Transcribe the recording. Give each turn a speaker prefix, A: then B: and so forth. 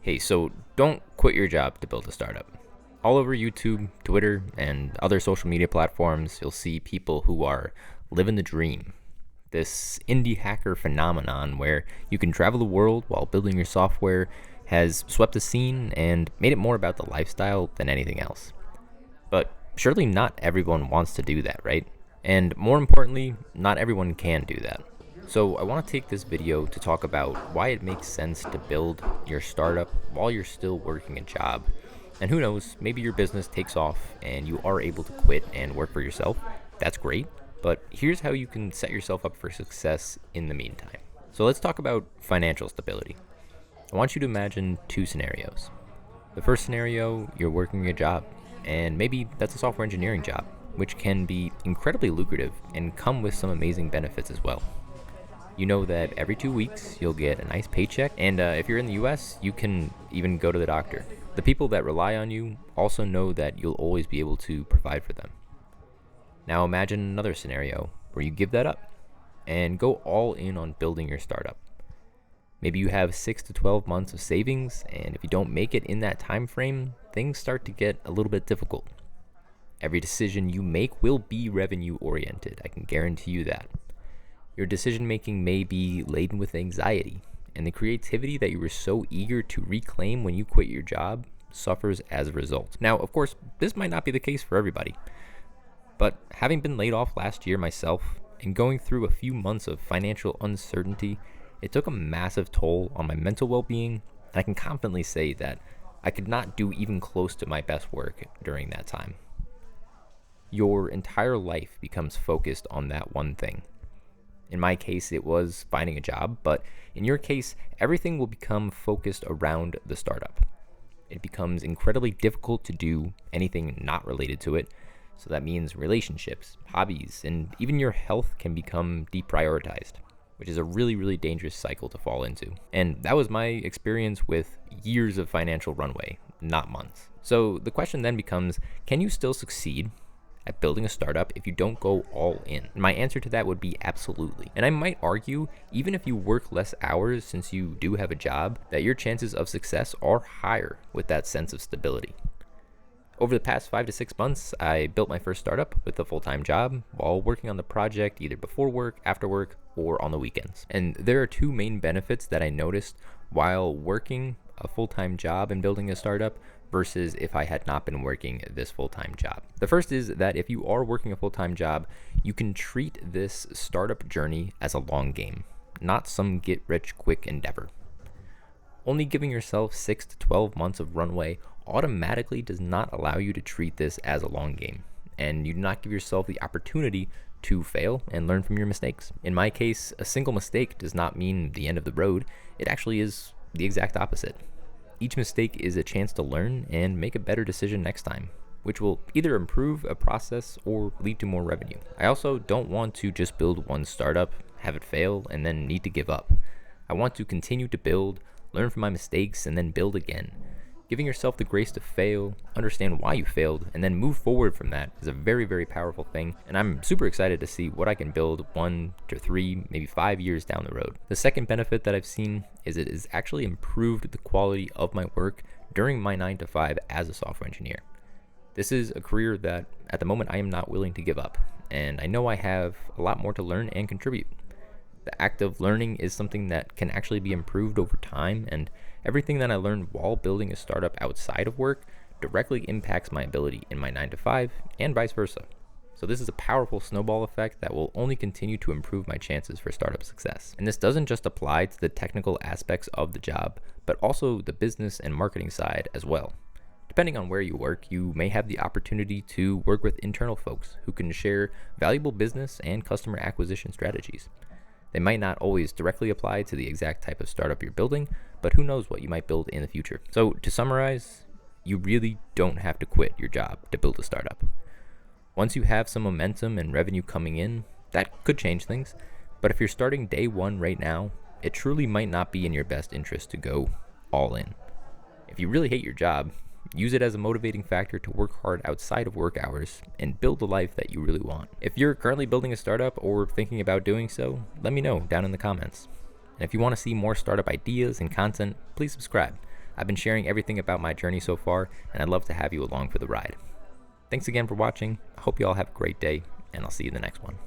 A: Hey, so don't quit your job to build a startup. All over YouTube, Twitter, and other social media platforms, you'll see people who are living the dream. This indie hacker phenomenon where you can travel the world while building your software has swept the scene and made it more about the lifestyle than anything else. But surely not everyone wants to do that, right? And more importantly, not everyone can do that. So I want to take this video to talk about why it makes sense to build your startup while you're still working a job. And who knows, maybe your business takes off and you are able to quit and work for yourself. That's great. But here's how you can set yourself up for success in the meantime. So let's talk about financial stability. I want you to imagine two scenarios. The first scenario, you're working a job, and maybe that's a software engineering job, which can be incredibly lucrative and come with some amazing benefits as well. You know that every 2 weeks you'll get a nice paycheck, and if you're in the US, you can even go to the doctor. The people that rely on you also know that you'll always be able to provide for them. Now imagine another scenario where you give that up and go all in on building your startup. Maybe you have 6 to 12 months of savings, and if you don't make it in that time frame, things start to get a little bit difficult. Every decision you make will be revenue oriented, I can guarantee you that. Your decision making may be laden with anxiety, and the creativity that you were so eager to reclaim when you quit your job suffers as a result. Now, of course, this might not be the case for everybody, but having been laid off last year myself and going through a few months of financial uncertainty, it took a massive toll on my mental well-being, and I can confidently say that I could not do even close to my best work during that time. Your entire life becomes focused on that one thing. In my case, it was finding a job, but in your case, everything will become focused around the startup. It becomes incredibly difficult to do anything not related to it, so that means relationships, hobbies, and even your health can become deprioritized, which is a really, really dangerous cycle to fall into. And that was my experience with years of financial runway, not months. So the question then becomes, can you still succeed at building a startup if you don't go all in? And my answer to that would be absolutely. And I might argue, even if you work less hours since you do have a job, that your chances of success are higher with that sense of stability. Over the past 5 to 6 months, I built my first startup with a full-time job while working on the project either before work, after work, or on the weekends. And there are two main benefits that I noticed while working a full-time job and building a startup versus if I had not been working this full-time job. The first is that if you are working a full-time job, you can treat this startup journey as a long game, not some get-rich-quick endeavor. Only giving yourself 6 to 12 months of runway automatically does not allow you to treat this as a long game, and you do not give yourself the opportunity to fail and learn from your mistakes. In my case, a single mistake does not mean the end of the road. It actually is the exact opposite. Each mistake is a chance to learn and make a better decision next time, which will either improve a process or lead to more revenue. I also don't want to just build one startup, have it fail, and then need to give up. I want to continue to build, learn from my mistakes, and then build again. Giving yourself the grace to fail, understand why you failed, and then move forward from that is a very, very powerful thing, and I'm super excited to see what I can build 1 to 3, maybe 5 years down the road. The second benefit that I've seen is it has actually improved the quality of my work during my 9 to 5 as a software engineer. This is a career that at the moment I am not willing to give up, and I know I have a lot more to learn and contribute. The act of learning is something that can actually be improved over time, and everything that I learned while building a startup outside of work directly impacts my ability in my 9 to 5 and vice versa. So this is a powerful snowball effect that will only continue to improve my chances for startup success. And this doesn't just apply to the technical aspects of the job, but also the business and marketing side as well. Depending on where you work, you may have the opportunity to work with internal folks who can share valuable business and customer acquisition strategies. They might not always directly apply to the exact type of startup you're building, but who knows what you might build in the future. So to summarize, you really don't have to quit your job to build a startup. Once you have some momentum and revenue coming in, that could change things. But if you're starting day one right now, it truly might not be in your best interest to go all in. If you really hate your job, use it as a motivating factor to work hard outside of work hours and build the life that you really want. If you're currently building a startup or thinking about doing so, let me know down in the comments. And if you want to see more startup ideas and content, please subscribe. I've been sharing everything about my journey so far, and I'd love to have you along for the ride. Thanks again for watching. I hope you all have a great day, and I'll see you in the next one.